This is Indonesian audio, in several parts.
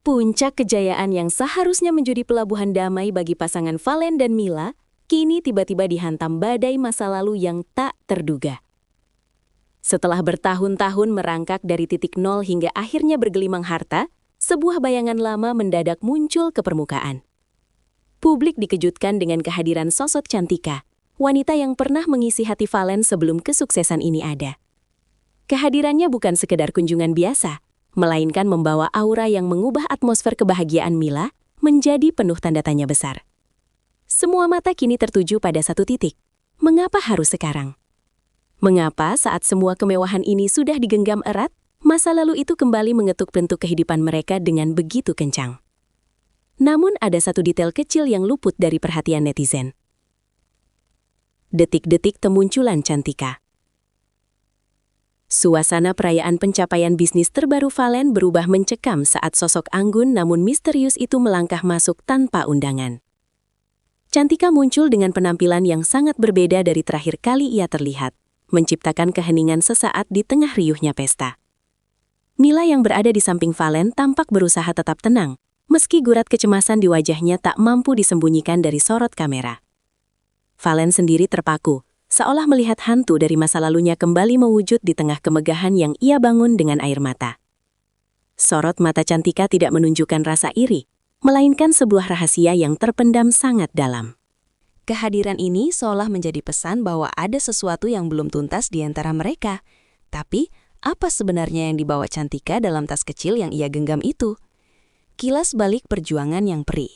Puncak kejayaan yang seharusnya menjadi pelabuhan damai bagi pasangan Valen dan Mila, kini tiba-tiba dihantam badai masa lalu yang tak terduga. Setelah bertahun-tahun merangkak dari titik nol hingga akhirnya bergelimang harta, sebuah bayangan lama mendadak muncul ke permukaan. Publik dikejutkan dengan kehadiran sosok Cantika, wanita yang pernah mengisi hati Valen sebelum kesuksesan ini ada. Kehadirannya bukan sekedar kunjungan biasa, melainkan membawa aura yang mengubah atmosfer kebahagiaan Mila menjadi penuh tanda tanya besar. Semua mata kini tertuju pada satu titik. Mengapa harus sekarang? Mengapa saat semua kemewahan ini sudah digenggam erat, masa lalu itu kembali mengetuk pintu kehidupan mereka dengan begitu kencang? Namun ada satu detail kecil yang luput dari perhatian netizen. Detik-detik kemunculan Cantika. Suasana perayaan pencapaian bisnis terbaru Valen berubah mencekam saat sosok anggun namun misterius itu melangkah masuk tanpa undangan. Cantika muncul dengan penampilan yang sangat berbeda dari terakhir kali ia terlihat, menciptakan keheningan sesaat di tengah riuhnya pesta. Mila yang berada di samping Valen tampak berusaha tetap tenang, meski gurat kecemasan di wajahnya tak mampu disembunyikan dari sorot kamera. Valen sendiri terpaku, seolah melihat hantu dari masa lalunya kembali mewujud di tengah kemegahan yang ia bangun dengan air mata. Sorot mata Cantika tidak menunjukkan rasa iri, melainkan sebuah rahasia yang terpendam sangat dalam. Kehadiran ini seolah menjadi pesan bahwa ada sesuatu yang belum tuntas di antara mereka. Tapi, apa sebenarnya yang dibawa Cantika dalam tas kecil yang ia genggam itu? Kilas balik perjuangan yang perih.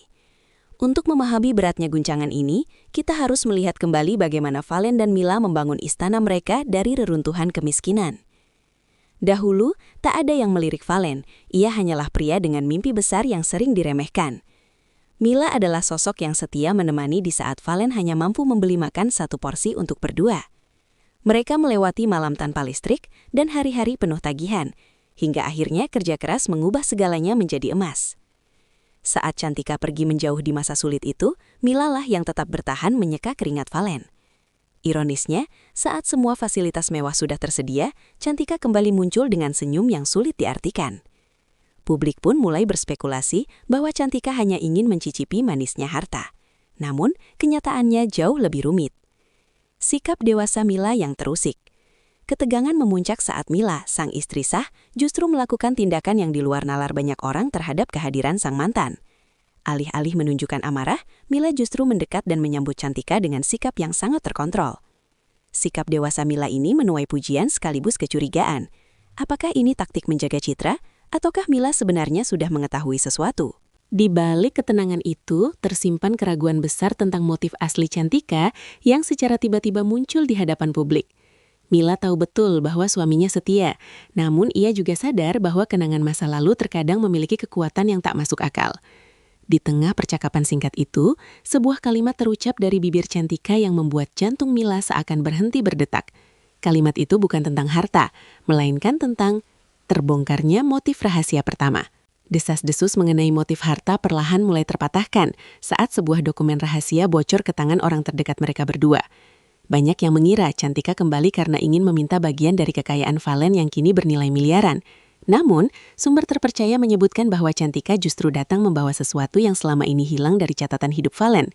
Untuk memahami beratnya guncangan ini, kita harus melihat kembali bagaimana Valen dan Mila membangun istana mereka dari reruntuhan kemiskinan. Dahulu, tak ada yang melirik Valen, ia hanyalah pria dengan mimpi besar yang sering diremehkan. Mila adalah sosok yang setia menemani di saat Valen hanya mampu membeli makan satu porsi untuk berdua. Mereka melewati malam tanpa listrik dan hari-hari penuh tagihan, hingga akhirnya kerja keras mengubah segalanya menjadi emas. Saat Cantika pergi menjauh di masa sulit itu, Mila lah yang tetap bertahan menyeka keringat Valen. Ironisnya, saat semua fasilitas mewah sudah tersedia, Cantika kembali muncul dengan senyum yang sulit diartikan. Publik pun mulai berspekulasi bahwa Cantika hanya ingin mencicipi manisnya harta. Namun, kenyataannya jauh lebih rumit. Sikap dewasa Mila yang terusik. Ketegangan memuncak saat Mila, sang istri sah, justru melakukan tindakan yang di luar nalar banyak orang terhadap kehadiran sang mantan. Alih-alih menunjukkan amarah, Mila justru mendekat dan menyambut Cantika dengan sikap yang sangat terkontrol. Sikap dewasa Mila ini menuai pujian sekaligus kecurigaan. Apakah ini taktik menjaga citra, ataukah Mila sebenarnya sudah mengetahui sesuatu? Di balik ketenangan itu, tersimpan keraguan besar tentang motif asli Cantika yang secara tiba-tiba muncul di hadapan publik. Mila tahu betul bahwa suaminya setia, namun ia juga sadar bahwa kenangan masa lalu terkadang memiliki kekuatan yang tak masuk akal. Di tengah percakapan singkat itu, sebuah kalimat terucap dari bibir Cantika yang membuat jantung Mila seakan berhenti berdetak. Kalimat itu bukan tentang harta, melainkan tentang terbongkarnya motif rahasia pertama. Desas-desus mengenai motif harta perlahan mulai terpatahkan saat sebuah dokumen rahasia bocor ke tangan orang terdekat mereka berdua. Banyak yang mengira Cantika kembali karena ingin meminta bagian dari kekayaan Valen yang kini bernilai miliaran. Namun, sumber terpercaya menyebutkan bahwa Cantika justru datang membawa sesuatu yang selama ini hilang dari catatan hidup Valen.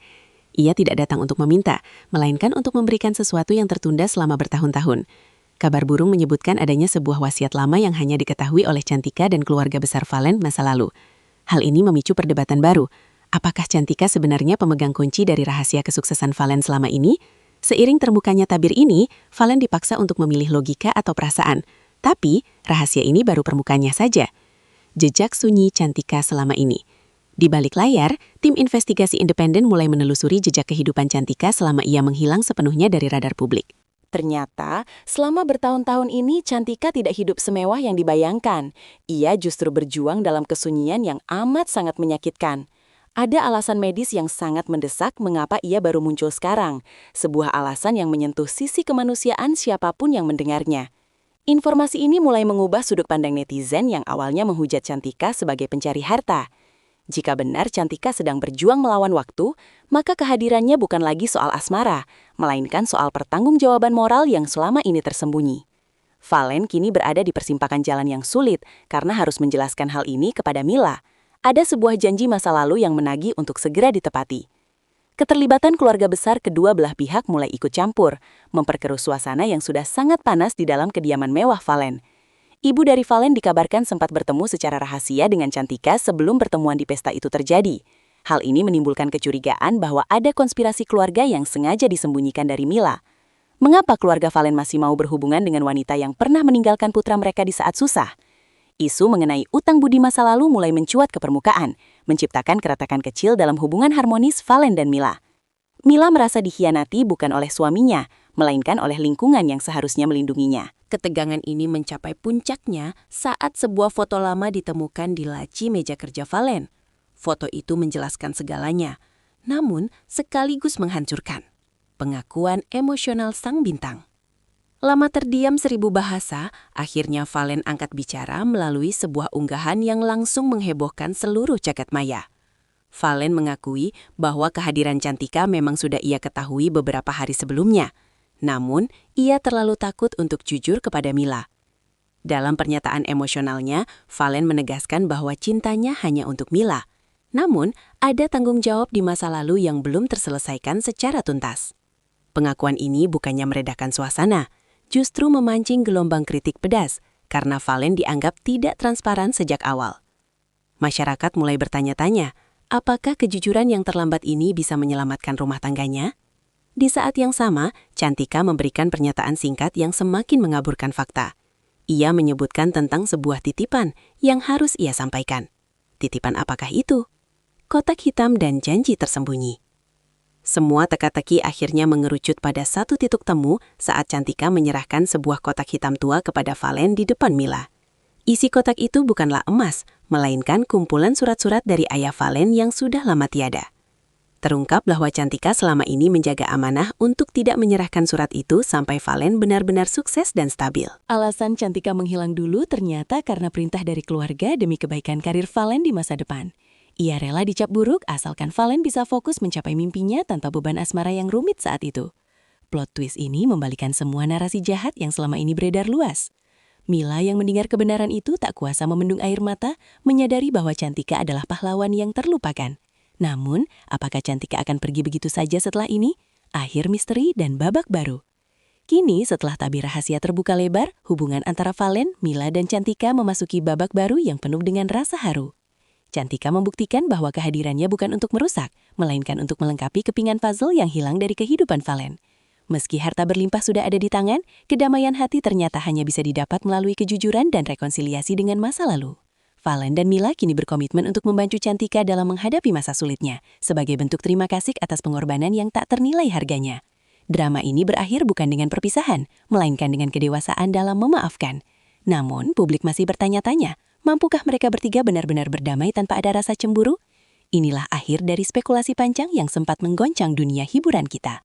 Ia tidak datang untuk meminta, melainkan untuk memberikan sesuatu yang tertunda selama bertahun-tahun. Kabar burung menyebutkan adanya sebuah wasiat lama yang hanya diketahui oleh Cantika dan keluarga besar Valen masa lalu. Hal ini memicu perdebatan baru. Apakah Cantika sebenarnya pemegang kunci dari rahasia kesuksesan Valen selama ini? Seiring terbukanya tabir ini, Valen dipaksa untuk memilih logika atau perasaan. Tapi, rahasia ini baru permukaannya saja. Jejak sunyi Cantika selama ini. Di balik layar, tim investigasi independen mulai menelusuri jejak kehidupan Cantika selama ia menghilang sepenuhnya dari radar publik. Ternyata, selama bertahun-tahun ini Cantika tidak hidup semewah yang dibayangkan. Ia justru berjuang dalam kesunyian yang amat sangat menyakitkan. Ada alasan medis yang sangat mendesak mengapa ia baru muncul sekarang, sebuah alasan yang menyentuh sisi kemanusiaan siapapun yang mendengarnya. Informasi ini mulai mengubah sudut pandang netizen yang awalnya menghujat Cantika sebagai pencari harta. Jika benar Cantika sedang berjuang melawan waktu, maka kehadirannya bukan lagi soal asmara, melainkan soal pertanggungjawaban moral yang selama ini tersembunyi. Valen kini berada di persimpangan jalan yang sulit karena harus menjelaskan hal ini kepada Mila. Ada sebuah janji masa lalu yang menagih untuk segera ditepati. Keterlibatan keluarga besar kedua belah pihak mulai ikut campur, memperkeruh suasana yang sudah sangat panas di dalam kediaman mewah Valen. Ibu dari Valen dikabarkan sempat bertemu secara rahasia dengan Cantika sebelum pertemuan di pesta itu terjadi. Hal ini menimbulkan kecurigaan bahwa ada konspirasi keluarga yang sengaja disembunyikan dari Mila. Mengapa keluarga Valen masih mau berhubungan dengan wanita yang pernah meninggalkan putra mereka di saat susah? Isu mengenai utang budi masa lalu mulai mencuat ke permukaan, menciptakan keretakan kecil dalam hubungan harmonis Valen dan Mila. Mila merasa dikhianati bukan oleh suaminya, melainkan oleh lingkungan yang seharusnya melindunginya. Ketegangan ini mencapai puncaknya saat sebuah foto lama ditemukan di laci meja kerja Valen. Foto itu menjelaskan segalanya, namun sekaligus menghancurkan pengakuan emosional sang bintang. Lama terdiam 1000 bahasa, akhirnya Valen angkat bicara melalui sebuah unggahan yang langsung menghebohkan seluruh jagat maya. Valen mengakui bahwa kehadiran Cantika memang sudah ia ketahui beberapa hari sebelumnya. Namun, ia terlalu takut untuk jujur kepada Mila. Dalam pernyataan emosionalnya, Valen menegaskan bahwa cintanya hanya untuk Mila. Namun, ada tanggung jawab di masa lalu yang belum terselesaikan secara tuntas. Pengakuan ini bukannya meredakan suasana, justru memancing gelombang kritik pedas karena Valen dianggap tidak transparan sejak awal. Masyarakat mulai bertanya-tanya, apakah kejujuran yang terlambat ini bisa menyelamatkan rumah tangganya? Di saat yang sama, Cantika memberikan pernyataan singkat yang semakin mengaburkan fakta. Ia menyebutkan tentang sebuah titipan yang harus ia sampaikan. Titipan apakah itu? Kotak hitam dan janji tersembunyi. Semua teka-teki akhirnya mengerucut pada satu titik temu saat Cantika menyerahkan sebuah kotak hitam tua kepada Valen di depan Mila. Isi kotak itu bukanlah emas, melainkan kumpulan surat-surat dari ayah Valen yang sudah lama tiada. Terungkap bahwa Cantika selama ini menjaga amanah untuk tidak menyerahkan surat itu sampai Valen benar-benar sukses dan stabil. Alasan Cantika menghilang dulu ternyata karena perintah dari keluarga demi kebaikan karir Valen di masa depan. Ia rela dicap buruk asalkan Valen bisa fokus mencapai mimpinya tanpa beban asmara yang rumit saat itu. Plot twist ini membalikan semua narasi jahat yang selama ini beredar luas. Mila yang mendengar kebenaran itu tak kuasa memendung air mata, menyadari bahwa Cantika adalah pahlawan yang terlupakan. Namun, apakah Cantika akan pergi begitu saja setelah ini? Akhir misteri dan babak baru. Kini, setelah tabir rahasia terbuka lebar, hubungan antara Valen, Mila, dan Cantika memasuki babak baru yang penuh dengan rasa haru. Cantika membuktikan bahwa kehadirannya bukan untuk merusak, melainkan untuk melengkapi kepingan puzzle yang hilang dari kehidupan Valen. Meski harta berlimpah sudah ada di tangan, kedamaian hati ternyata hanya bisa didapat melalui kejujuran dan rekonsiliasi dengan masa lalu. Valen dan Mila kini berkomitmen untuk membantu Cantika dalam menghadapi masa sulitnya, sebagai bentuk terima kasih atas pengorbanan yang tak ternilai harganya. Drama ini berakhir bukan dengan perpisahan, melainkan dengan kedewasaan dalam memaafkan. Namun, publik masih bertanya-tanya, mampukah mereka bertiga benar-benar berdamai tanpa ada rasa cemburu? Inilah akhir dari spekulasi panjang yang sempat menggoncang dunia hiburan kita.